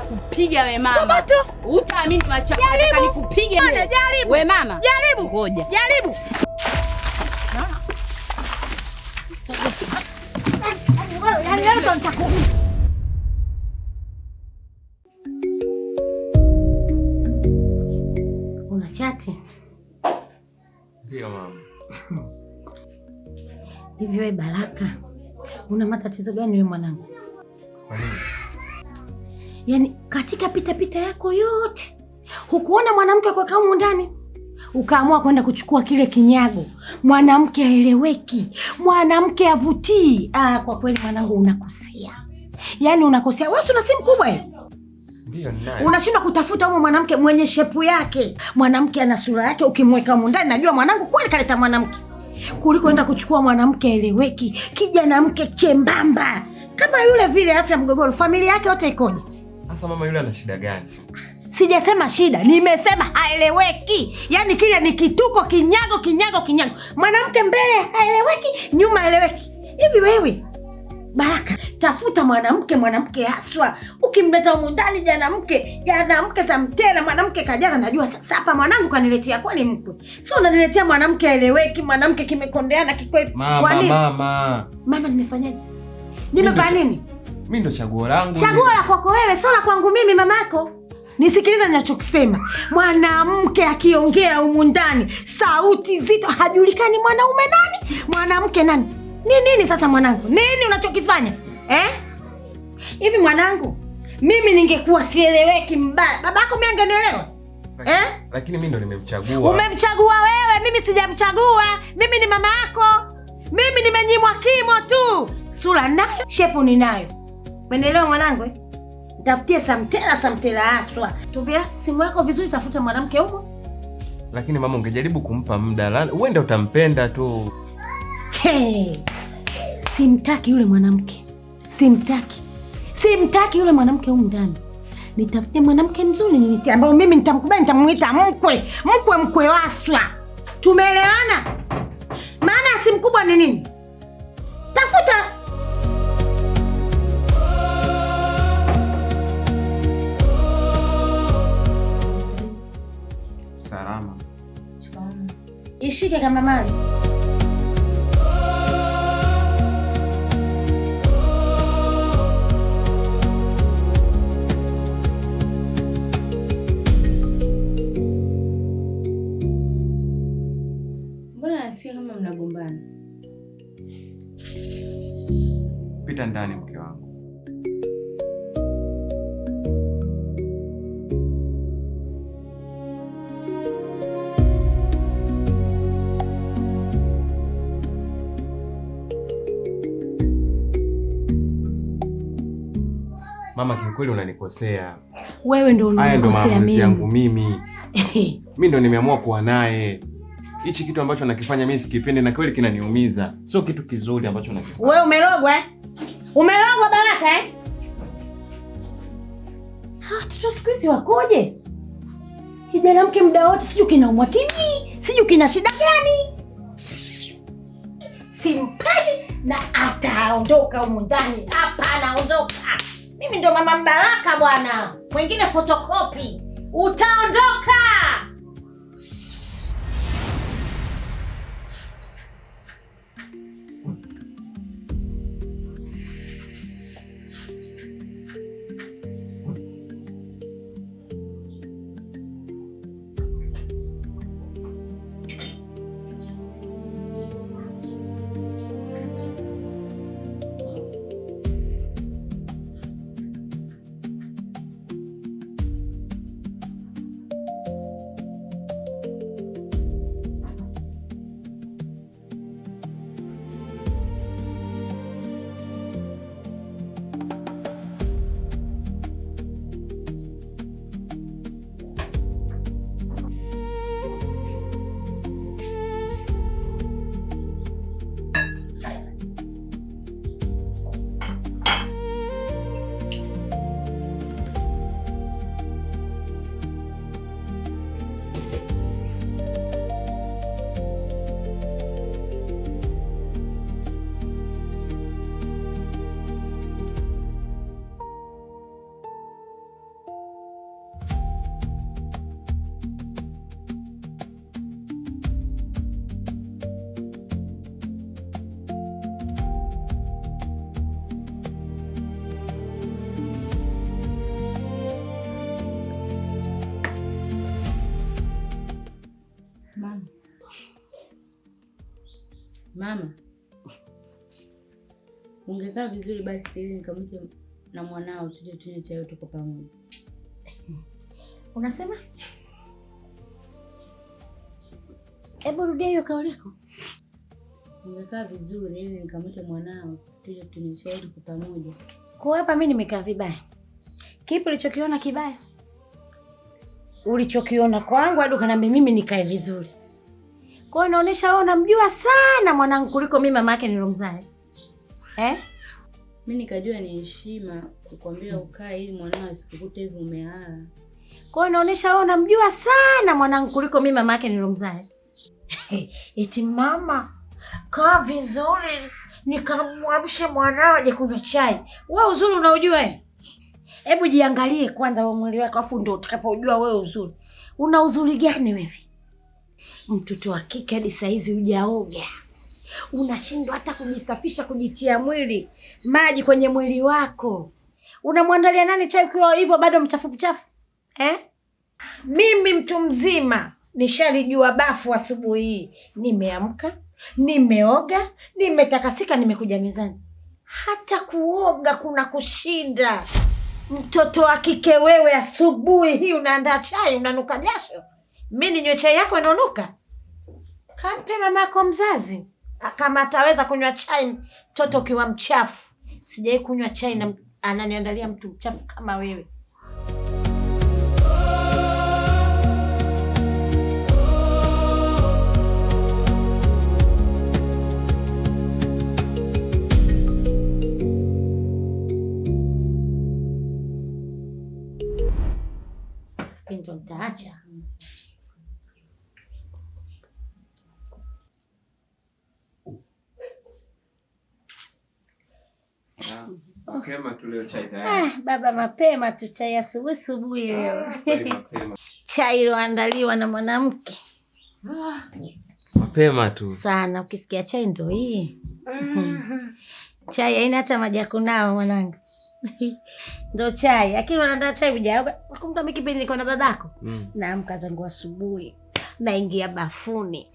nitakupiga we mama. Utaamini macho yako, nataka nikupige wewe. We mama. Jaribu. Ngoja. Jaribu. Una chati? Ndio mama. Hivyo wewe Baraka, una matatizo gani wewe mwanangu? Kwa nini? Yaani katika pita yako yote hukuona mwanamke kwa kaumu ndani, ukaamua kwenda kuchukua kile kinyago. Mwanamke haeleweki, mwanamke avutii. Kwa kweli mwanangu unakosea. Yaani unakosea. Wewe una simu kubwa hiyo? Ndio ninayo. Unashindwa kutafuta huyo mwanamke mwenye shepu yake. Mwanamke ana sura yake, ukimweka huko ndani najua mwanangu kweli kaleta mwanamke. Kuliko enda kuchukua mwanamke haeleweki, kijana mke chembamba kama yule vile, afya mgogoro, familia yake yote ikoje? Sasa mama yule ana shida gani? Sijasema shida, nimesema haeleweki. Yaani kile ni kituko, kinyago. Mwanamke mbele haeleweki, nyuma haeleweki. Hivi wewe Baraka, tafuta mwanamke haswa. Ukimleta huko ndani jana mke samtela, mwanamke kajaza, najua sasa hapa mwanangu kaniletea kwani mkwe. Sio unaniletea mwanamke haeleweki, mwanamke kimekondeana kikwepi. Mama Nimefanyaje? Nimefanya nini? Mimi ndo chaguo langu. Chaguo la kwako wewe, sio la kwangu mimi mamako. Nisikilize ninachokisema. Mwanamke akiongea humu ndani, sauti zito, hajulikani mwanaume nani, mwanamke nani. Nini sasa mwanangu? Nini unachokifanya? Hivi mwanangu, mimi ningekuwa sieleweki mbaya, babako mimi angenielewa? Lakini mimi ndo nimemchagua. Umemchagua wewe, mimi sijamchagua. Mimi ni mama yako. Mimi nimenyimwa kimo tu. Sura nayo, shepu ninayo. Umeelewa mwanangu? Tafutie samtela aswa. Tupia simu yako vizuri, tafuta mwanamke huko. Lakini mama, ungejaribu kumpa muda, uende utampenda tu. Simtaki yule mwanamke. Simtaki yule mwanamke huko ndani. Nitafutie mwanamke mzuri ambao mimi nitamkubali, nitamuita mkwe waswa. Tumeelewana? Maana simu kubwa ni nini? Tafuta. Salama. Ishike kama mali. Mbona nasikia kama mnagombana? Pita ndani mke wangu. Mama, kiukweli unanikosea. Wewe ndio unanikosea mimi. Yangu mimi. Mimi ndo nimeamua kuwa naye. Hichi kitu ambacho nakifanya mimi sikipendi na kweli kinaniumiza. Sio kitu kizuri ambacho nakifanya. Wewe umerogwa? Umerogwa Baraka Watoto siku hizi wakoje? Kijana mke muda wote sijui kinaumwa TV, sijui kina shida gani. Simpendi na ataondoka humu ndani. Hapa anaondoka. Mimi ndo mama Baraka bwana. Mwingine fotokopi. Utaondoka. Mama, ungekaa vizuri basi ili nikamwite na mwanao tuje tunywe chai tuko pamoja. Unasema? Hebu rudia hiyo kauli yako. Ungekaa vizuri ili nikamwite mwanao tuje tunywe chai tuko pamoja. Kwa hapa mimi nimekaa vibaya. Kipi ulichokiona kibaya? Ulichokiona kwangu hadi ukaniambia mimi nikae vizuri. Kwa hiyo inaonyesha wewe unamjua sana mwanangu kuliko mimi mama yake nilomzaa. Mimi nikajua ni heshima kukwambia ukae ili mwanao asikukute hivi umelala. Kwa hiyo inaonyesha wewe unamjua sana mwanangu kuliko mimi mama yake nilomzaa. Eti mama, kaa vizuri nikamwamshe mwanao aje kunywa chai. Wewe uzuri unaujua wewe? Hebu jiangalie kwanza wewe mwili wako afu ndio utakapojua wewe uzuri. Una uzuri gani wewe? Mtoto wa kike hadi saa hizi hujaoga. Unashindwa hata kujisafisha, kujitia mwili, maji kwenye mwili wako. Unamwandalia nani chai ukiwa hivyo bado mchafu mchafu? Mimi mtu mzima nishalijua bafu asubuhi hii. Nimeamka, nimeoga, nimetakasika, nimekuja mezani. Hata kuoga kuna kushinda. Mtoto wa kike wewe, asubuhi hii unaandaa chai unanuka jasho. Mimi ninywe chai yako inanuka? Kampe mama yako mzazi kama ataweza kunywa chai mtoto ukiwa mchafu. Sijai kunywa chai na ananiandalia mtu mchafu kama wewe. Ndio nitaacha. Mapema tu leo chai tayari. Baba mapema tu chai asubuhi leo. Chai iliyoandaliwa na mwanamke. Mapema tu. Sana ukisikia chai ndio hii. Chai haina hata maji ya kunawa mwanangu. Ndio chai. Lakini unaandaa chai hujaoga. Kumbe mimi kipindi niko na babako. Naamka tangu asubuhi. Naingia bafuni.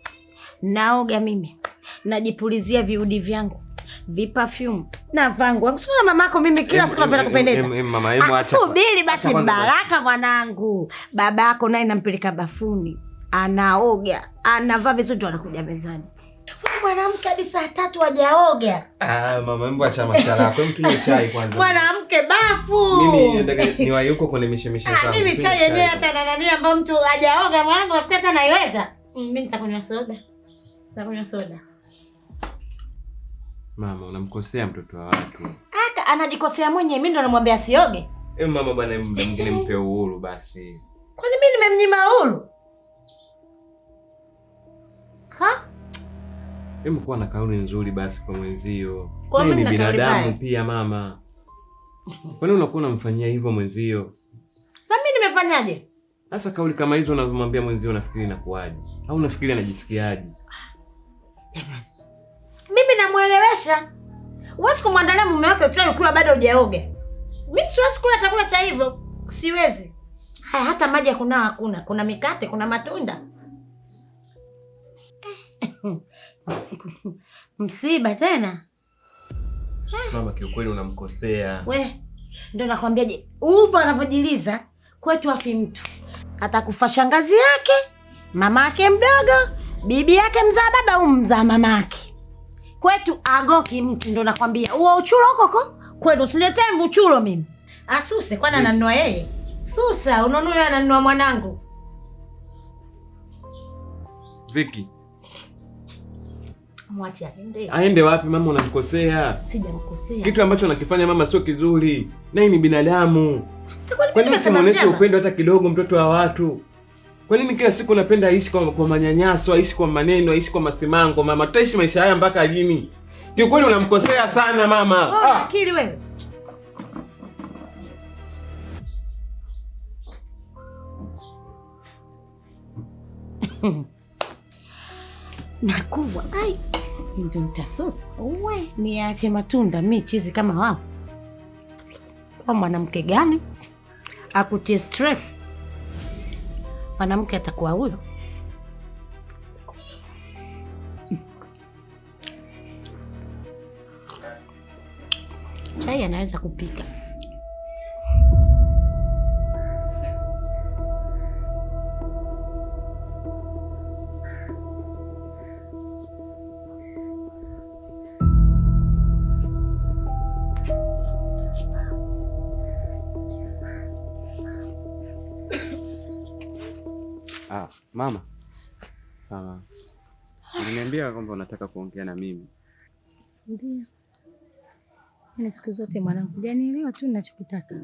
Naoga mimi. Najipulizia viudi vyangu. Viperfume na vangu. Usiona mamako mimi kila siku napenda kupendeza. Mama hemu acha. Subiri basi Baraka mwanangu. Babako naye nampeleka bafuni. Anaoga, anavaa vizuri ndo anakuja mezani. Mwanamke hadi saa 3 hajaoga. Mama hemu acha mashara yako. Hebu tunywe chai kwanza. Mwanamke bafu. Mimi nataka niwahi huko kwenye mishemishe zangu. Mimi chai yenyewe hata na nani ambao mtu hajaoga mwanangu nafikiri hata naiweza. Mimi nitakunywa soda. Nitakunywa soda. Mama, unamkosea mtoto wa watu. Anajikosea mwenyewe, mimi ndo namwambia asioge. Mama bwana, muda mwingine mpe uhuru basi. Kwani mimi nimemnyima uhuru? Kuwa na kauli nzuri basi kwa mwenzio. Kwa mimi ni binadamu pia mama. Kwani unakuwa unamfanyia hivyo mwenzio? Sasa mimi nimefanyaje? Sasa kauli kama hizo unazomwambia mwenzio unafikiri inakuaje? Au unafikiri anajisikiaje? Mimi namuelewesha. Huwezi kumwandalia mume wake tu ukiwa bado hujaoga. Mimi siwezi kula chakula cha hivyo. Siwezi. Haya, hata maji ya kunawa hakuna. Kuna mikate, kuna matunda. Msiba tena. Mama, kiukweli unamkosea. We, ndio nakwambiaje? Uvo anavyojiliza kwetu afi mtu. Atakufa shangazi yake, mama yake mdogo, bibi yake mzaa baba au mzaa mama yake. Kwetu agoki mtu, ndo nakwambia. Uo uchulo koko, kwetu usiletee mbuchulo mimi. Asuse kwani ananunua yeye? Susa, unanunua ananunua mwanangu. Vicky. Mwache aende. Aende wapi mama, unamkosea? Sijamkosea. Kitu ambacho anakifanya mama sio kizuri. Naye ni binadamu. Kwa nini usimuoneshe upendo hata kidogo mtoto wa watu? Kwa nini kila siku unapenda aishi kwa manyanyaso, aishi kwa maneno, aishi kwa masimango mama? Tutaishi maisha haya mpaka lini? Kiukweli unamkosea sana mama. Akili wewe. Nakubwa. Ai. Ndio mtasusa. Uwe, niache matunda michizi kama wao. Kwa mwanamke gani akutie stress? Mwanamke atakuwa huyo. chai anaweza kupika. Mama. Sawa. Unaniambia kwamba unataka kuongea na mimi. Ndio. Yaani siku zote mwanangu, hujanielewa tu ninachokitaka.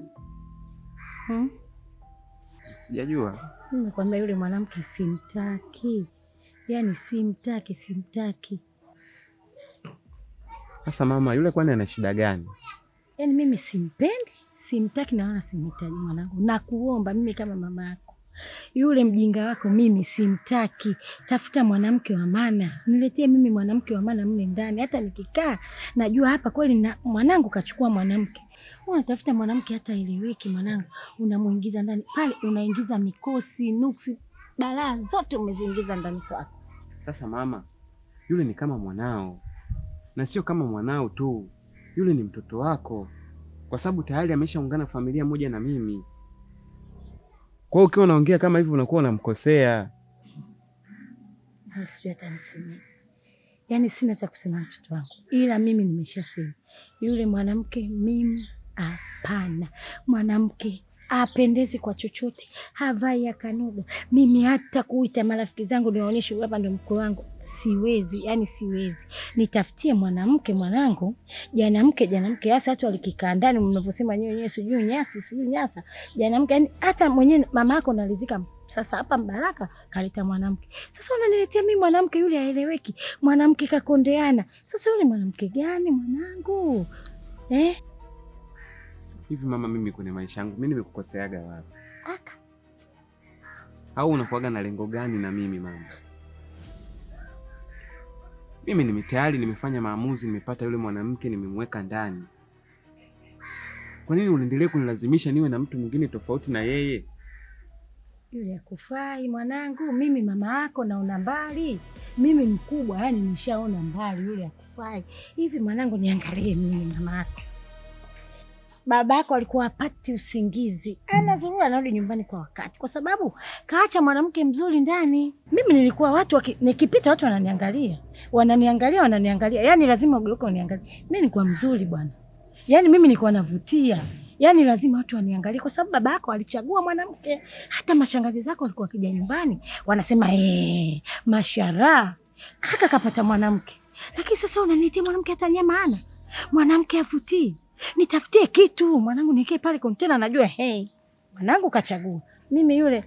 Sijajua. Nimekwambia yule mwanamke simtaki. Yaani simtaki. Sasa mama, yule kwani ana shida gani? Yaani mimi simpendi, simtaki na wala simhitaji mwanangu. Nakuomba mimi kama mama yako. Yule mjinga wako mimi simtaki. Tafuta mwanamke wa maana. Niletee mimi mwanamke wa maana mle ndani. Hata nikikaa najua hapa kweli na mwanangu kachukua mwanamke. Unatafuta mwanamke hata eleweki mwanangu. Unamuingiza ndani. Pale unaingiza mikosi, nuksi, balaa zote umeziingiza ndani kwako. Sasa mama, yule ni kama mwanao. Na sio kama mwanao tu. Yule ni mtoto wako. Kwa sababu tayari ameshaungana familia moja na mimi. Kwa hiyo ukiwa unaongea kama hivi unakuwa unamkosea. Sijui hata niseme. Yaani sina cha kusema mtoto wangu. Ila mimi nimeshasema. Yule mwanamke mimi hapana. Mwanamke apendezi kwa chochote. Havai akanoga. Mimi hata kuita marafiki zangu niwaonyeshe hapa ndo mkwe wangu. Siwezi, yani siwezi. Nitafutie mwanamke mwanangu. Janamke hasa hata walikikaa ndani mnavyosema nyewe sijui nyasi, sijui nyasa. Janamke yani hata mwenyewe mama yako analizika. Sasa hapa Mbaraka kaleta mwanamke. Sasa unaniletea mimi mwanamke yule haeleweki. Mwanamke kakondeana. Sasa yule mwanamke gani mwanangu? Hivi mama, mimi kwenye maisha yangu mimi nimekukoseaga wapi? Au unakuaga na lengo gani na mimi mama? Mimi tayari nimefanya maamuzi, nimepata yule mwanamke, nimemweka ndani. Kwa nini unaendelea kunilazimisha niwe na mtu mwingine tofauti na yeye? Yule hakufai mwanangu, mimi mama yako naona mbali. Mimi mkubwa yani nishaona mbali, yule hakufai. Hivi mwanangu niangalie mimi mama yako. Babako alikuwa hapati usingizi. Anazurura anarudi nyumbani kwa wakati. Kwa sababu kaacha mwanamke mzuri ndani. Mimi nilikuwa watu nikipita watu wananiangalia. Wananiangalia. Yaani lazima ugeuke uniangalie. Mimi nilikuwa mzuri bwana. Yaani mimi nilikuwa navutia. Yaani lazima watu waniangalie kwa sababu babako alichagua mwanamke. Hata mashangazi zako walikuwa wakija nyumbani wanasema mashallah. Kaka kapata mwanamke. Lakini sasa unaniletea mwanamke hata nyama hana. Mwanamke avutii. Nitafutie kitu mwanangu nikae pale kontena najua mwanangu kachagua. Mimi yule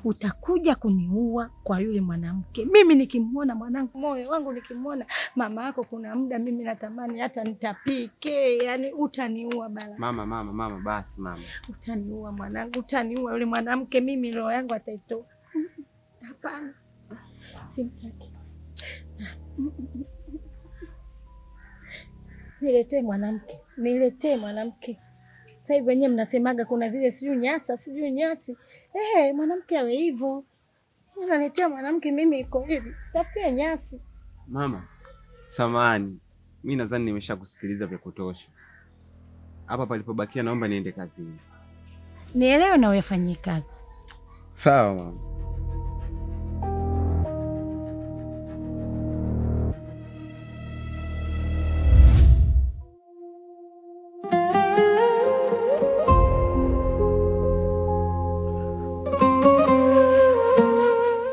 utakuja kuniua kwa yule mwanamke. Mimi nikimuona mwanangu moyo wangu nikimuona mama yako kuna muda mimi natamani hata nitapike. Yani utaniua bala. Mama basi mama. Utaniua mwanangu, utaniua yule mwanamke mimi roho yangu ataitoa. Hapana. Simtaki. Niletee mwanamke. Sasa hivi wenyewe mnasemaga kuna zile sijui nyasi. Mwanamke awe hivyo. Unaletea mwanamke mimi iko hivi. Tafutie nyasi. Mama, samahani. Mimi nadhani nimeshakusikiliza vya kutosha. Hapa palipobakia naomba niende kazini. Nielewe na uyafanyie kazi. Sawa mama.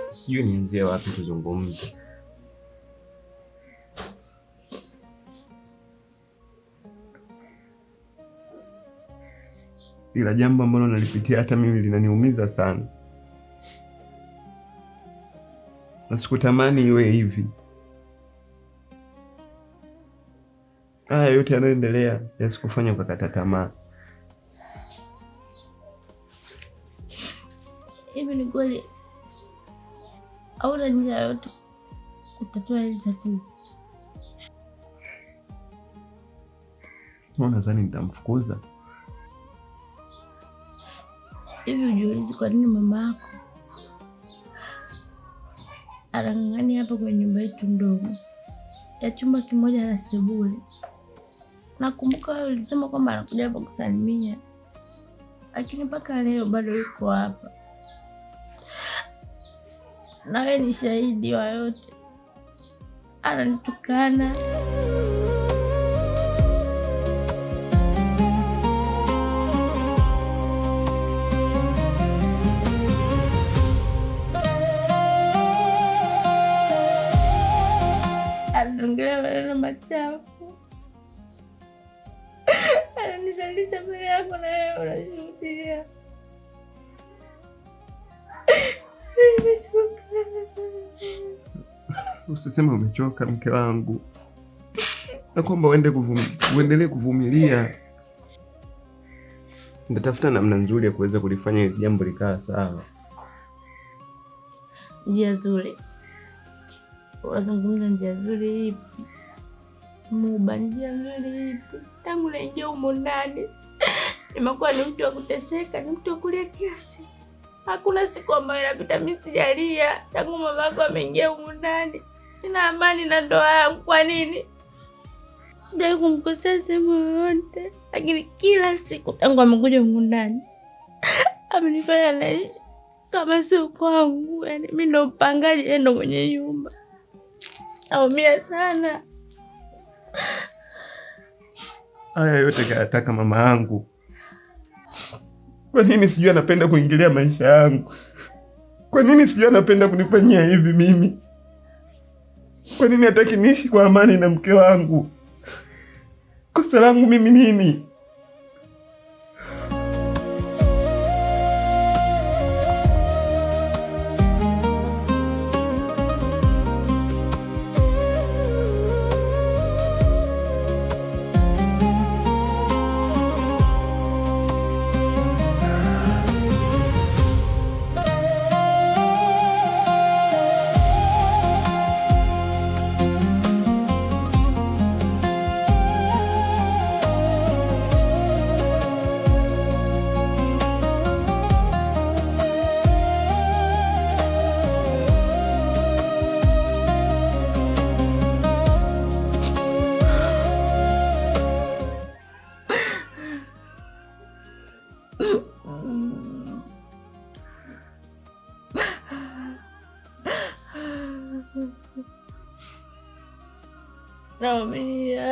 Sijui nianzie wapi kuzungumza. Ila jambo ambalo nalipitia hata mimi linaniumiza sana. Na sikutamani iwe hivi. Haya yote yanayoendelea yasikufanya ukakata tamaa. Hivi ni kweli hauna njia yote kutatua hili tatizo? Nadhani nitamfukuza. Hivi ujiulize kwa nini mama yako anang'ang'ania hapa kwenye nyumba yetu ndogo ya chumba kimoja na sebule nakumbuka wewe ulisema kwamba anakuja hapa kusalimia, lakini mpaka leo bado yuko hapa. Na wewe ni shahidi wa yote. Ananitukana. Anaongea maneno machafu. Ananizalisha mbele yako na wewe unashuhudia. Usiseme umechoka mke wangu, na kwamba uendelee kuvumilia. Nitatafuta namna nzuri ya kuweza kulifanya jambo likaa sawa. Njia nzuri? Unazungumza njia nzuri ipi? Muba, njia nzuri ipi? Tangu naingia humo ndani nimekuwa ni mtu wa kuteseka, ni mtu wa kulia kila siku. Hakuna siku ambayo inapita mimi sijalia. Tangu mama yako ameingia humo ndani sina amani na ndoa yangu. Kwa nini? Sijai kumkosea sehemu yoyote, lakini kila siku tangu amekuja humo ndani amenifanya naishi kama sio kwangu. Yaani mimi ndo mpangaji, yeye ndo mwenye nyumba. Naumia sana. Haya yote kayataka mama yangu. Kwa nini sijui anapenda kuingilia maisha yangu? Kwa nini sijui anapenda kunifanyia hivi mimi? Kwa nini hataki niishi kwa amani na mke wangu? Kosa langu mimi nini? Naumia.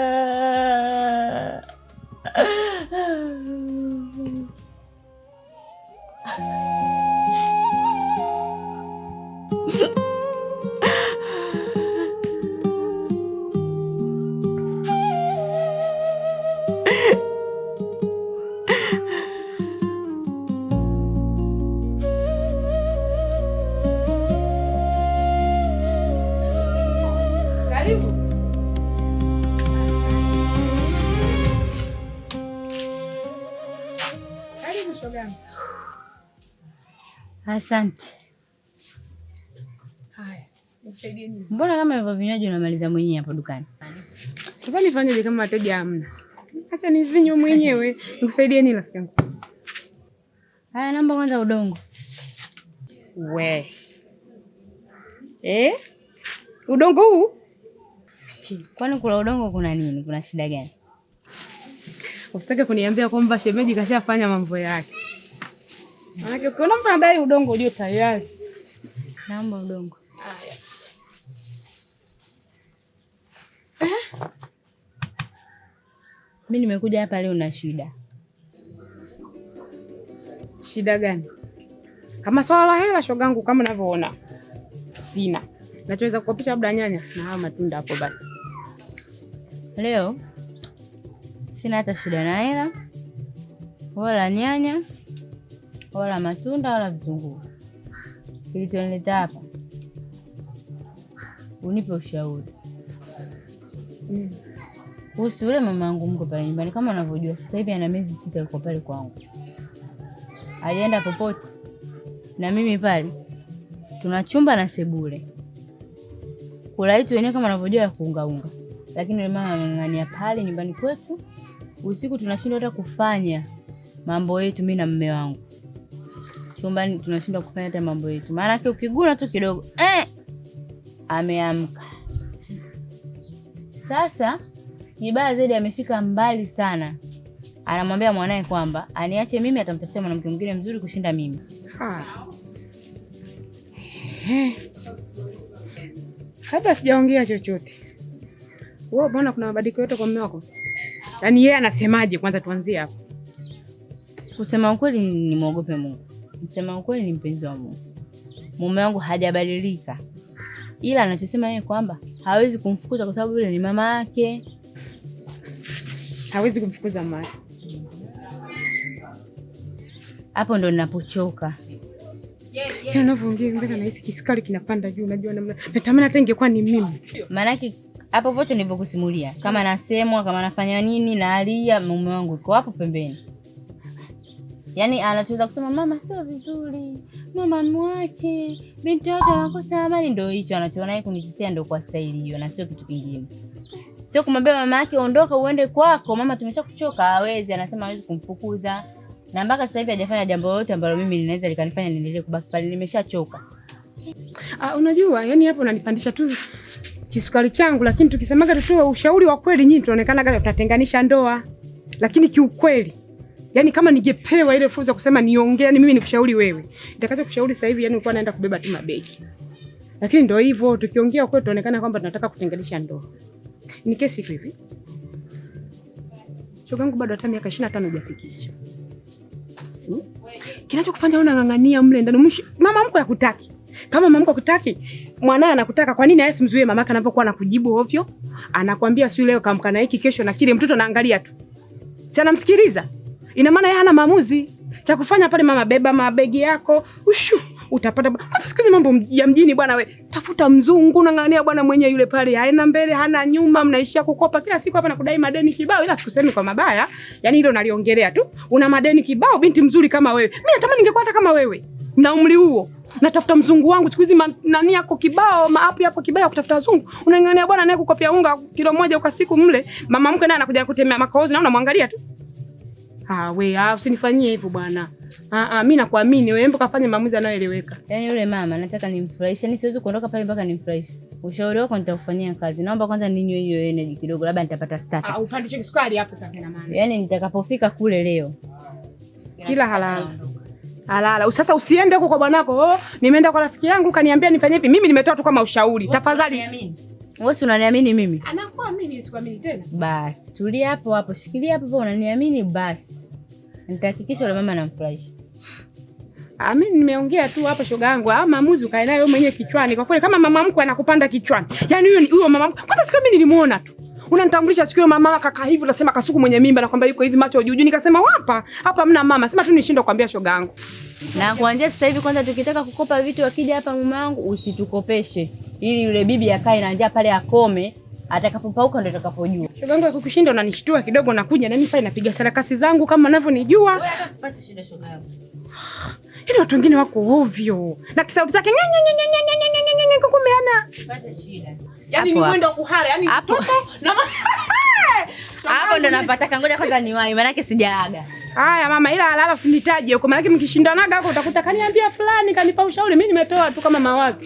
Karibu. Karibu shoga. Asante. Haya, nisaidie nini? Mbona kama hivyo vinywaji unamaliza mwenyewe hapo dukani? Sasa nifanyeje kama wateja hamna? Acha nizinywe mwenyewe. Nikusaidie nini rafiki yangu? Haya, namba kwanza udongo. We. Udongo huu? Kwani kula udongo kuna nini? Kuna shida gani? Usitake kuniambia kwamba shemeji kashafanya mambo yake. Maana ukiona mtu anadai udongo ujue tayari. Naomba udongo. Haya. Mimi nimekuja hapa leo na shida. Shida gani? Kama swala la hela shogangu kama unavyoona. Sina. Nachoweza kukopisha labda nyanya na haya matunda hapo basi. Leo sina hata shida na hela, wala nyanya, wala matunda, wala vitunguu. Kilichonileta hapa, unipe ushauri kuhusu yule mama yangu mko pale nyumbani. Kama unavyojua sasa hivi ana miezi 6 yuko pale kwangu, hajaenda popote. Na mimi pale tuna chumba na sebule, kula itu wenyewe kama unavyojua ya kuungaunga. Lakini yule mama anang'ang'ania pale nyumbani kwetu. Usiku tunashindwa hata kufanya mambo yetu, mimi na mume wangu. Chumbani tunashindwa kufanya hata mambo yetu. Maana yake ukiguna tu kidogo, ameamka. Sasa Kibaya zaidi amefika mbali sana. Anamwambia mwanae kwamba aniache mimi, atamtafutia mwanamke mwingine mzuri kushinda mimi. Hata sijaongea chochote. Wewe bwana, kuna mabadiliko yote kwa mume wako? Yaani yeye anasemaje? Kwanza tuanzie hapo. Kusema ukweli ni muogope Mungu. Kusema ukweli ni mpenzi wa Mungu. Mume wangu hajabadilika. Ila anachosema yeye kwamba hawezi kumfukuza kwa sababu yule ni mama yake. Hawezi kumfukuza mama yake. Hapo ndo ninapochoka. Unavyoongea mbona nahisi kisukari kinapanda juu, unajua namna. Natamani hata ingekuwa ni mimi. Maanake hapo vote nilivyokusimulia, kama nasemwa, kama nafanya nini na alia, mume wangu yuko hapo pembeni. Yaani anachoweza kusema mama sio vizuri, mama muache, binti yako anakosa amani, ndio hicho anachoona yeye kunitetea, ndio kwa staili hiyo na sio kitu kingine. Sio kumwambia mama yake ondoka uende kwako, mama tumeshakuchoka, hawezi, anasema hawezi kumfukuza. Na mpaka sasa hivi hajafanya jambo lolote ambalo mimi linaweza likanifanya niendelee kubaki pale, nimeshachoka. Unajua, yani hapo unanipandisha tu kisukari changu, lakini tukisemaga tutoe ushauri wa kweli nyinyi tunaonekana kama tutatenganisha ndoa. Lakini kiukweli, yani kama ningepewa ile fursa kusema niongee ni mimi nikushauri wewe, nitakacho kushauri sasa hivi yani ulikuwa naenda kubeba tu mabegi. Lakini ndio hivyo, tukiongea kweli tunaonekana kwamba tunataka kutenganisha ndoa. Ni kesi hivi. Shogangu bado hata miaka 25 hujafikisha. Kinachokufanya unang'ang'ania mle ndani mama mko yakutaki. Kama mama mko yakutaki, mwanae anakutaka, kwa nini asimzuie mamaka anapokuwa anakujibu ovyo? Anakuambia si leo kamkana hiki kesho na kile, mtoto anaangalia tu. Si anamsikiliza? Ina maana yeye hana maamuzi cha kufanya pale. Mama beba mabegi yako, utapata. Sasa siku hizi mambo ya mjini bwana, we tafuta mzungu, unang'ang'ania bwana mwenye yule pale haina mbele hana nyuma, mnaishia kukopa kila siku hapa na kudai madeni kibao. Ila sikusemi kwa mabaya, yani hilo naliongelea tu. Una madeni kibao, binti mzuri kama wewe. Mimi natamani ningekuwa hata kama wewe na umri huo. Natafuta mzungu wangu siku hizi, nani yako kibao, maapu yako kibao kutafuta wazungu. Unang'ang'ania bwana naye kukopia unga kilo moja kwa siku mle. Mama mke naye anakuja kutemea makozi na unamwangalia tu. Usinifanyie hivyo bwana. Mimi nakuamini wewe, mbona kafanya maamuzi anayoeleweka. Yaani yule mama nataka nimfurahishe, ni siwezi kuondoka pale mpaka nimfurahishe. Ushauri wako nitakufanyia kazi. Naomba kwanza ninywe hiyo energy kidogo, labda nitapata start. Upandishe kisukari hapo sasa ina maana. Yaani nitakapofika kule leo. Kila halala. Sasa usiende huko kwa bwanako. Nimeenda kwa rafiki yangu kaniambia nifanye hivi. Mimi nimetoa tu kama ushauri. Tafadhali. Wewe unaniamini mimi? Anakuamini, sikuamini tena. Basi, tulia hapo hapo. Shikilia hapo hapo, unaniamini basi. Nitahakikisha yule mama anamfurahisha. Mimi nimeongea tu hapa shoga yangu. Maamuzi ukae nayo wewe mwenyewe kichwani. Kwa kweli kama mama mkwe anakupanda kichwani. Yaani huyo mama mkwe. Kwanza siku mimi nilimuona tu. Unanitambulisha siku hiyo mama kaka hivi unasema kasuku mwenye mimba na kwamba yuko hivi macho juu. Nikasema hapa hamna mama. Sema tu nishindwa kuambia shoga yangu. Na kuanzia sasa hivi kwanza tukitaka kukopa vitu wakija hapa mume wangu usitukopeshe. Ili yule bibi akae na njaa pale akome, atakapopauka ndio atakapojua. Shoga yangu akukushinda unanishtua kidogo, nakuja na mimi pale napiga sarakasi zangu kama unavyonijua. Wewe hata usipate shida shoga yangu. Ile watu wengine wako ovyo. Na kisauti zake kukumeana. Usipate shida. Yaani ni mwendo kuhara, yaani mtoto na hapo ndo napata. Ngoja kwanza niwahi maana yake sijaaga. Haya mama, ila halala usinitaje huko maana yake mkishindanaga hapo utakuta kaniambia fulani kanipa ushauri, mimi nimetoa tu kama mawazo.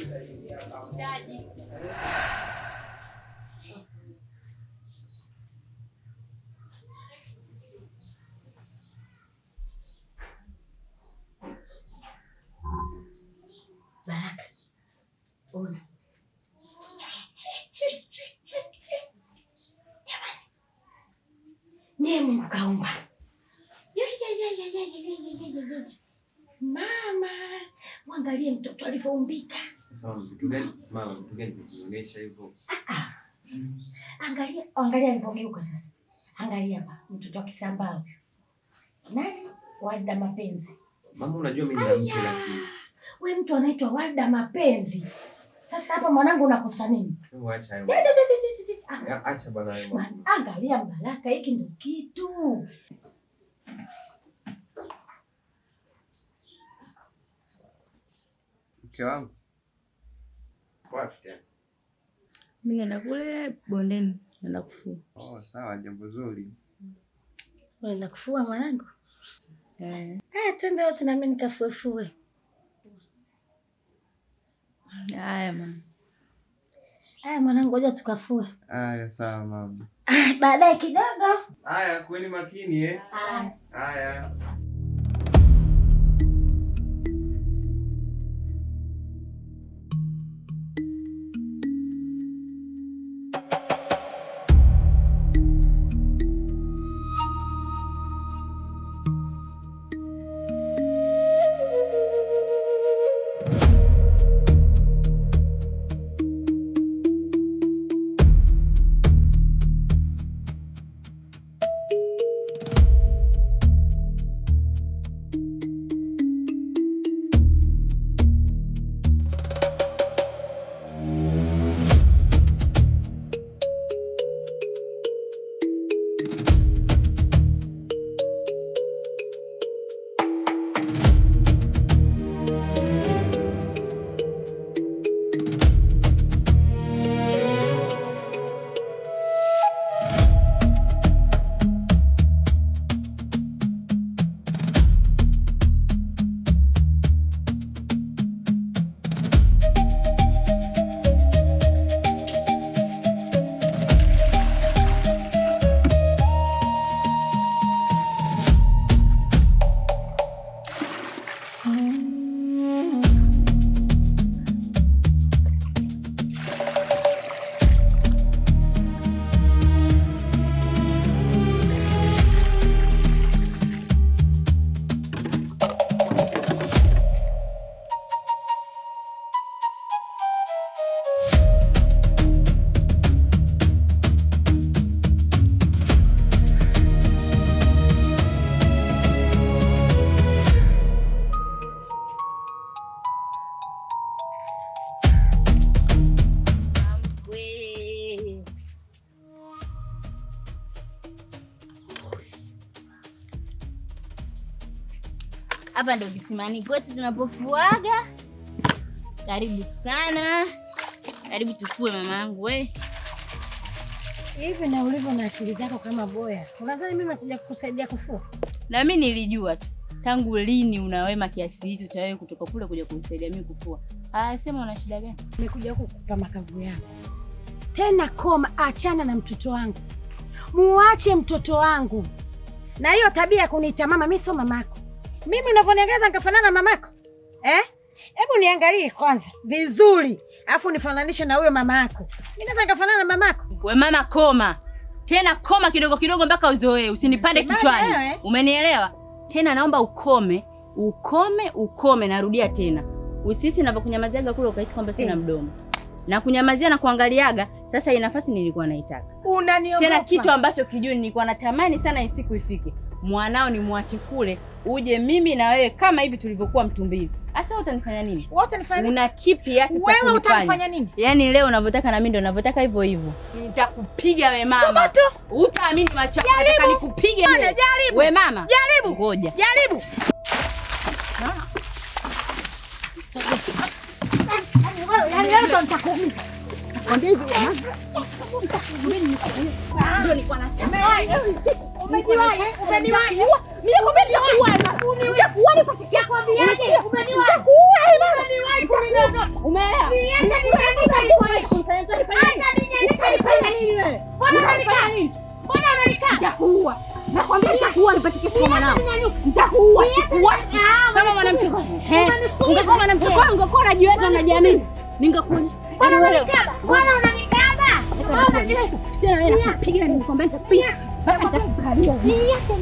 Baraka. Ona. Ndiye Mungu kaumba. Mama, mwangalie mtoto alivyoumbika. Sasa mtu gani? Mama, mtu gani kujionyesha hivyo? Angalia alivyogeuka sasa. Angalia hapa mtoto akisambaa. Nani? Walda Mapenzi. Mama, unajua mimi ni mke lakini. Wewe mtu anaitwa Walda Mapenzi. Sasa hapa mwanangu unakosa nini? Acha hayo. Acha bwana hayo. Angalia Baraka, hiki ndio kitu. Mke wangu. Wapi tena? Mimi naenda kule bondeni, naenda kufua. Sawa, jambo zuri. Wewe unaenda kufua mwanangu? Twende wote na mimi nikafuefue. Haya mama. Aya mwanangu, ngoja tukafue. Aya sawa mama. Baadaye kidogo. Aya, kuweni makini Aya. Hapa ndo kisimani kwetu tunapofuaga. Karibu sana. Karibu tufue mamangu we. Hivi na ulivyo na akili zako kama boya, unadhani mimi nakuja kukusaidia kufua? Na mimi nilijua tu. Tangu lini unawema kiasi hicho cha wewe kutoka kule kuja kunisaidia mimi kufua? Sema una shida gani? Nimekuja huku kukupa makavu yako. Tena koma, achana na mtoto wangu. Muache mtoto wangu. Na hiyo tabia ya kuniita mama, mimi sio mamako. Mimi unavyoniangalia nikafanana na mamako? Hebu niangalie kwanza vizuri, alafu nifananishe na huyo mama yako. Mimi naweza nikafanana na mamako? We mama koma. Tena koma kidogo kidogo mpaka uzoee, usinipande kichwani. Umenielewa? Tena naomba ukome, narudia tena. Usisi ninapokunyamaziaga kule ukahisi kwamba sina mdomo. Na kunyamazia na kuangaliaga, sasa ina nafasi nilikuwa naitaka. Unaniogopa. Tena kitu ambacho kijui nilikuwa natamani sana isiku ifike. Mwanao ni muache kule, uje mimi na wewe kama hivi tulivyokuwa mtumbili. Sasa utanifanya nini? Wewe utanifanya nini? Una kipi hasa cha kunifanya? Wewe utanifanya nini? Yaani leo unavyotaka na mimi ndo ninavyotaka hivyo hivyo. Nitakupiga we mama. Utaamini macho yako, nataka nikupige wewe. Jaribu. We mama. Jaribu. Ngoja. Jaribu. Yaani leo nitakuumiza. Nakwambia hivi mama. Ndio nilikuwa nasema. Umeniwahi? Umeniwahi? Mimi nakwambia nitakuua kwa sikia kwambiaje? Umeniwahi? Umeniwahi kunidondosha. Umeelewa? Niache ninyanyuke. Acha ninyanyuke nini wewe? Mbona unanikaa nini? Mbona unanikaa? Nitakuua. Nakwambia nitakuua nipatike kwa mwanao. Nitakuua. Kama mwanamke. Ungekuwa mwanamke wako ungekuwa unajiweza na jamii. Ningekuonyesha. Mbona unanikaba? Mbona unanikaba? Mbona unajiweza? Tena wewe nakupiga nikwambia nitapiga. Nitakukalia. Niache.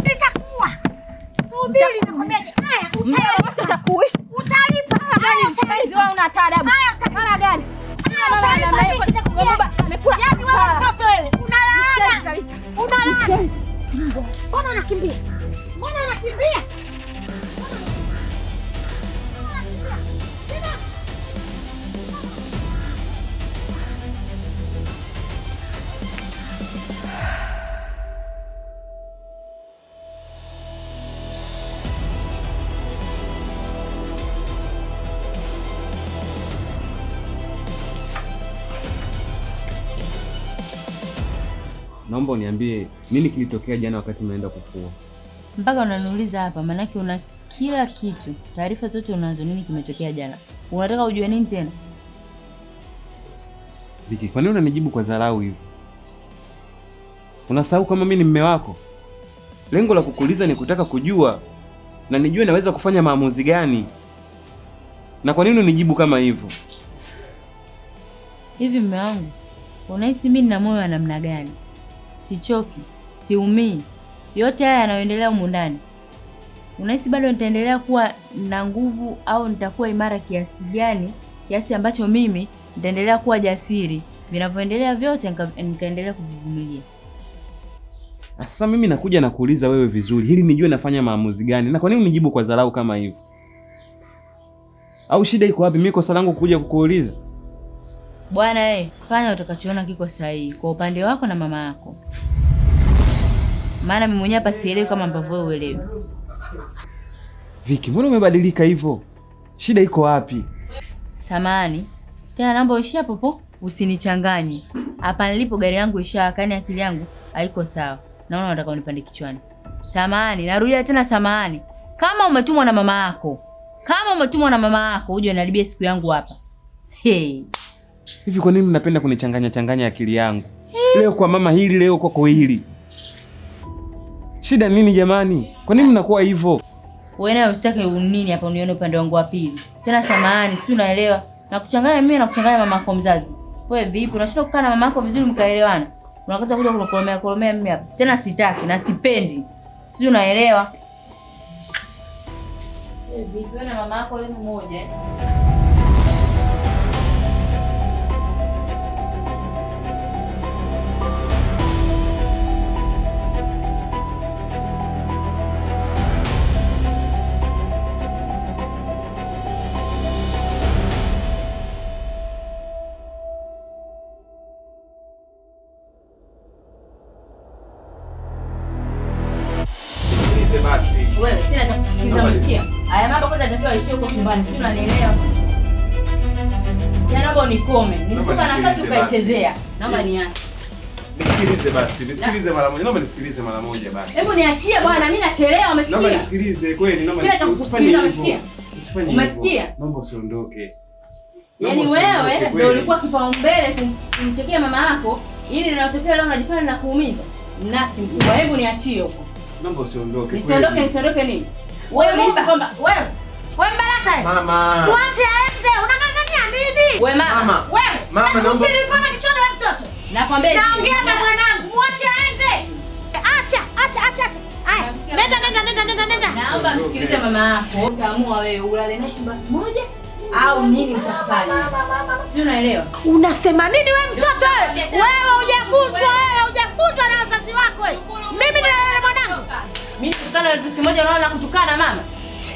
Nitakuua. Subiri nakwambiaje? Haya, utakuishi. Utalipa. Mshenzi wewe una taadabu. Haya gani? Yaani wewe mtoto wewe. Unalaana. Unalaana. Mbona unakimbia? Mbona unakimbia? Naomba uniambie nini kilitokea jana wakati umeenda kufua? Mpaka unaniuliza hapa, maanake una kila kitu, taarifa zote unazo. Nini kimetokea jana? Unataka ujue nini tena? Viki, kwa nini unanijibu kwa dharau hivi? Unasahau kama mimi ni mume wako? Lengo la kukuuliza ni kutaka kujua na nijue naweza kufanya maamuzi gani. Na kwa nini unijibu kama hivyo? Hivi mume wangu, unahisi mimi nina moyo wa namna gani? Sichoki, siumii. Yote haya yanayoendelea humu ndani, unahisi bado nitaendelea kuwa na nguvu au nitakuwa imara kiasi gani, kiasi ambacho mimi nitaendelea kuwa jasiri vinavyoendelea vyote nikaendelea kuvumilia? Sasa mimi nakuja na kuuliza wewe vizuri ili nijue nafanya maamuzi gani. Na kwa nini unijibu kwa dharau kama hivyo? Au shida iko wapi? Mimi kosa langu kuja kukuuliza? Bwana fanya utakachoona kiko sahihi kwa upande wako na mama yako. Maana mimi mwenyewe hapa sielewi kama ambavyo wewe uelewi. Viki, mbona umebadilika hivyo? Shida iko wapi? Samahani. Tena naomba uishi hapo, usinichanganye. Hapa nilipo gari langu lishawakani, akili yangu haiko sawa. Naona unataka unipande kichwani. Samahani, narudia tena samahani. Kama umetumwa na mama yako, uje unaribia siku yangu hapa. Hivi kwa nini mnapenda kunichanganya akili yangu? Leo kwa mama hili, leo kwako hili. Shida nini jamani? Kwa nini mnakuwa hivyo? Wewe nawe usitake nini hapa unione upande wangu wa pili. Tena samahani, si unaelewa? Na kuchanganya mimi na kuchanganya mama yako mzazi. Wewe vipi? Unashinda kukaa na mama yako vizuri mkaelewana? Unakata kuja kunikolomea mimi hapa. Tena sitaki na sipendi. Si unaelewa? Wewe vipi? Wewe na mama yako leo mmoja Wewe sina cha kusikiliza, umesikia? Haya mambo kwanza natakiwa aishie huko chumbani, si unanielewa? Naomba unikome. Nikupa nafasi ukaichezea. Naomba niache. Nisikilize mara moja. Naomba nisikilize mara moja basi. Hebu niachie bwana, mimi nachelewa, umesikia? Naomba nisikilize kweli, naomba nisikilize, umesikia? Umesikia? Naomba usiondoke. Yaani wewe ndio ulikuwa kipaumbele kumchekea mama yako ili ninatokea leo unajifanya na kuumiza. Naki mkubwa, hebu niachie huko. Naomba usiondoke. Nisiondoke nini? Wewe unaiba kwamba wewe Baraka. Mama. Mwache aende. Unang'ang'ania nini? Wewe mama. Wewe. Mama naomba. Usinipone kichwani wewe mtoto. Nakwambia naongea na mwanangu. Mwache aende. Acha. Haya. Nenda. Naomba msikilize mama yako. Utaamua wewe ulale naye chumba kimoja au nini utafanya? Si unaelewa? Unasema nini wewe mtoto? Wewe hujafundwa na wazazi wako wewe. Mimi ni mwanangu. Mimi tukana na tusi moja unaona kutukana mama?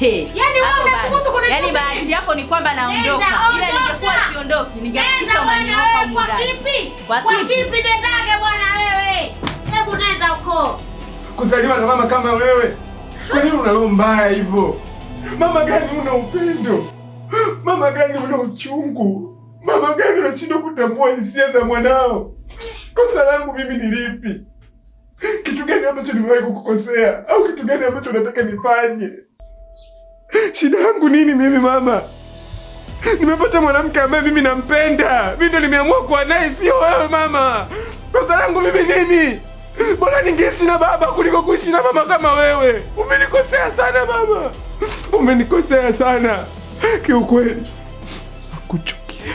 Yaani wewe unathubutu kunitusi? Yaani bahati yako ni kwamba naondoka. Ila ningekuwa siondoki, ningehakikisha unanioka huko ndani. Kwa kipi nendage bwana wewe? Hebu nenda huko. Kuzaliwa na mama kama wewe. Kwa nini una roho mbaya hivyo? Mama gani una upendo? Mama gani una uchungu? Mama gani unashindwa kutambua hisia za mwanao? Kosa langu mimi ni lipi? Kitu gani ambacho nimewahi kukukosea? Au kitu gani ambacho unataka nifanye? Shida yangu nini mimi mama? Nimepata mwanamke ambaye mimi nampenda. Mimi ndo nimeamua kuwa naye, sio wewe mama. Kosa langu mimi nini? Bora ningeishi na baba kuliko kuishi na mama kama wewe. Umenikosea sana mama. Umenikosea sana. Kiukweli. Nakuchukia.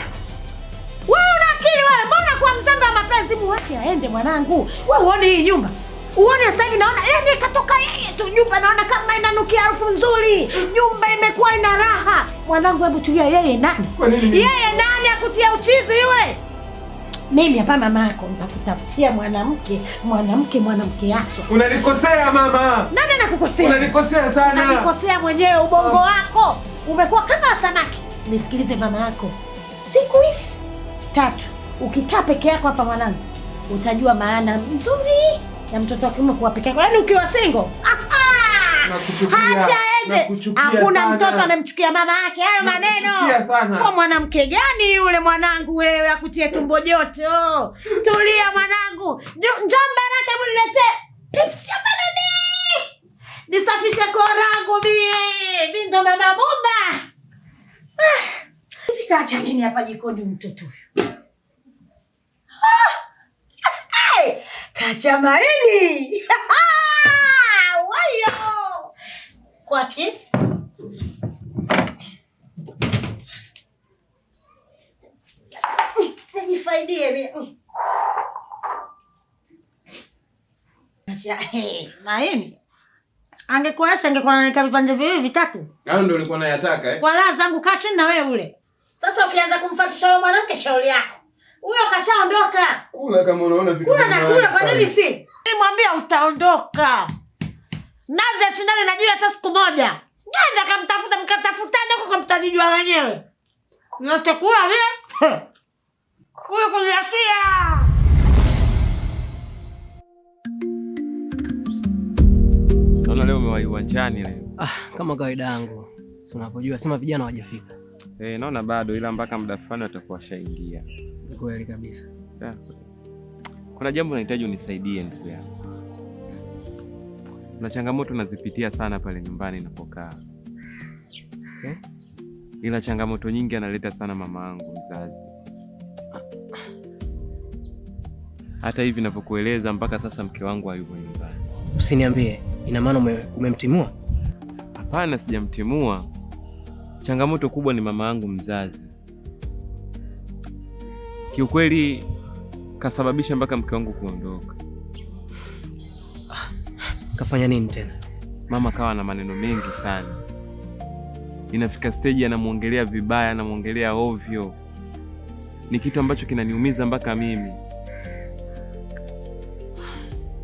Wewe una akili wewe? Mbona kwa mzembe wa mapenzi muache aende mwanangu? Wewe uone hii nyumba. Uone sasa hivi naona yani katoka yeye tu nyumba naona kama inanukia harufu nzuri. Nyumba imekuwa ina raha. Mwanangu hebu tulia, yeye nani? Kwa nini? Yeye nani akutia uchizi yule? Mimi hapa mama yako nitakutafutia mwanamke haswa. Unanikosea mama. Nani anakukosea? Unanikosea sana. Unanikosea mwenyewe, ubongo wako umekuwa kama samaki. Nisikilize mama yako. Siku hizi 3 ukikaa peke yako hapa mwanangu, utajua maana nzuri ya mtoto wa kiume kuwa peke yako. Yaani ukiwa single. Acha aende. Hakuna mtoto anamchukia mama yake. Hayo maneno. Kwa mwanamke gani yule mwanangu wewe akutie tumbo joto? Tulia mwanangu. Njoo Baraka mniletee Pepsi ya baridi. Nisafishe koo langu mie. ndo mama Buba. Hivi kaacha nini hapa jikoni mtoto huyu? Kacha maini. Wayo. Kwaki. Nijifaidie mimi. Acha maini. Angekuwa ananika vipande viwili vitatu. Hao ndio ulikuwa unayataka eh? Kwa la zangu kaa chini na wewe ule. Sasa ukianza kumfuatisha yule mwanamke shauri yako. Huyo kashaondoka. Kula kama unaona vitu. Kula na kula kwa nini si? Nilimwambia utaondoka. Nazi ya shindani najua hata siku moja. Nenda kamtafuta mkatafutane huko mtajijua wenyewe. Unachokula vile? Huyo kuziakia. Naona leo umewahi uwanjani leo. Kama kawaida yangu. Si unapojua sema vijana hawajafika. Naona bado ila mpaka muda fulani watakuwa washaingia. Kweli kabisa. Kuna jambo nahitaji unisaidie ndugu yangu. Kuna changamoto nazipitia sana pale nyumbani ninapokaa. Ila changamoto nyingi analeta sana mama yangu mzazi. Hata hivi ninapokueleza mpaka sasa mke wangu hayupo nyumbani. Usiniambie, ina maana umemtimua? Hapana, sijamtimua. Changamoto kubwa ni mama yangu mzazi. Kiukweli kasababisha mpaka mke wangu kuondoka. Kafanya nini tena? Mama kawa na maneno mengi sana. Inafika stage anamuongelea vibaya, anamuongelea ovyo. Ni kitu ambacho kinaniumiza mpaka mimi.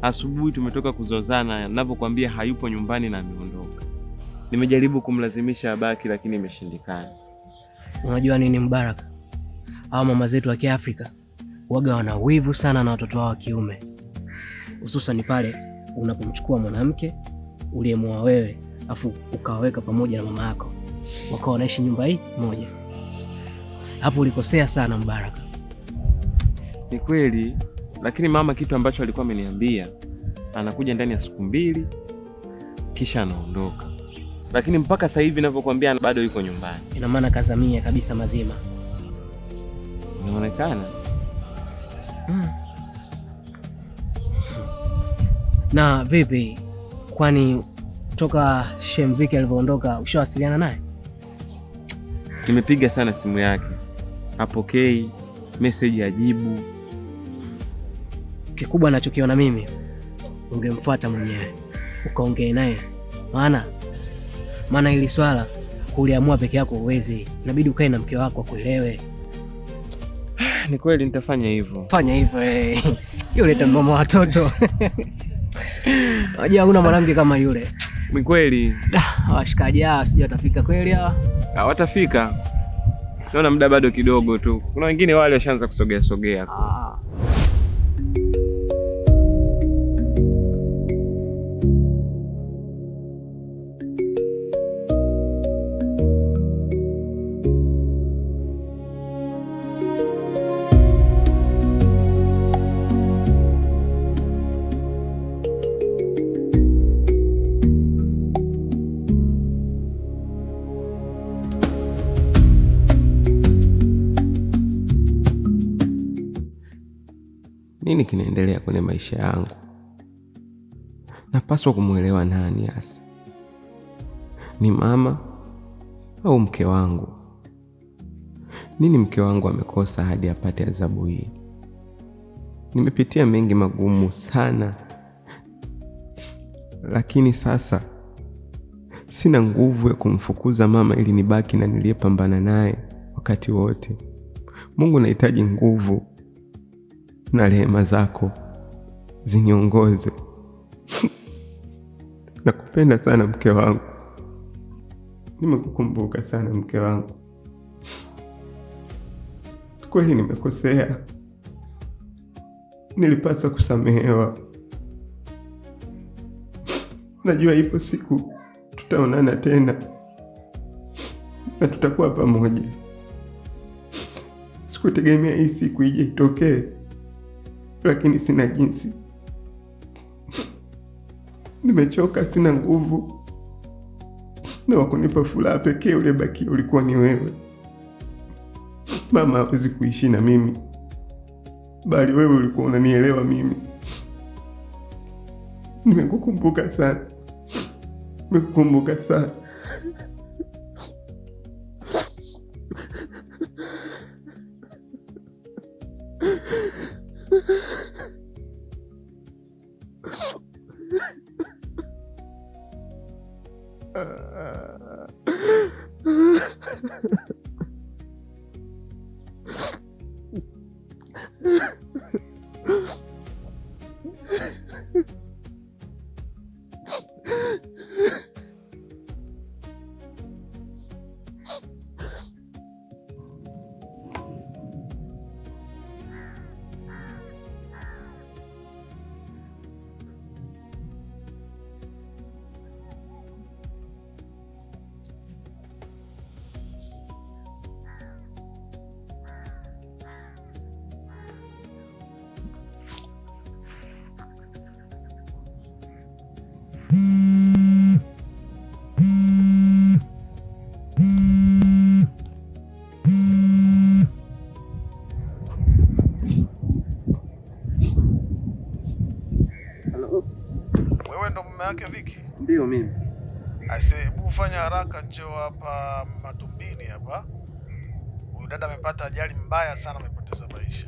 Asubuhi tumetoka kuzozana, ninapokuambia hayupo nyumbani na ameondoka. Nimejaribu kumlazimisha abaki lakini imeshindikana. Unajua nini Mbaraka? Hao mama zetu wa Kiafrika waga wana wivu sana na watoto wao wa kiume. Hususan pale unapomchukua mwanamke uliyemwoa wewe afu ukawaweka pamoja na mama yako. Wakawa wanaishi nyumba hii moja. Hapo ulikosea sana Mbaraka. Ni kweli, lakini mama kitu ambacho alikuwa ameniambia, anakuja ndani ya siku 2 kisha anaondoka. Lakini mpaka sasa hivi ninavyokuambia bado yuko nyumbani. Ina maana kazamia kabisa mazima. Inaonekana. Na vipi? Kwani toka Shemviki alivyoondoka ushawasiliana naye? Nimepiga sana simu yake. Hapokei, message hajibu. Kikubwa ninachokiona mimi, ungemfuata mwenyewe ukaongee naye. Maana hili swala kuliamua peke yako uwezi. Inabidi ukae na mke wako akuelewe. Ni kweli nitafanya hivyo. Fanya hivyo Yule mama watoto. Unajua kuna mwanamke kama yule. Ni kweli. Washikaji hao sijui watafika kweli hawa. Watafika. Naona muda bado kidogo tu. Kuna wengine wale washaanza kusogea. Nini kinaendelea kwenye maisha yangu? Napaswa kumuelewa nani hasa? Ni mama au mke wangu? Nini mke wangu amekosa hadi apate adhabu hii? Nimepitia mengi magumu sana. Lakini sasa sina nguvu ya kumfukuza mama ili nibaki na niliyepambana naye wakati wote. Mungu, nahitaji nguvu na rehema zako ziniongoze. Nakupenda sana mke wangu. Nimekukumbuka sana mke wangu. Kweli nimekosea. Nilipaswa kusamehewa. Najua ipo siku tutaonana tena na tutakuwa pamoja. Sikutegemea hii siku ije itokee, lakini sina jinsi. Nimechoka, sina nguvu. na wakunipa furaha pekee uliyebakia ulikuwa ni wewe. Mama hawezi kuishi na mimi, bali wewe ulikuwa unanielewa mimi. Nimekukumbuka sana, nimekukumbuka sana. Wewe ndo mume wake Viki? Ndio mimi. Aise, hebu fanya haraka, njoo hapa Matumbini hapa. Huyu dada amepata ajali mbaya sana, amepoteza maisha.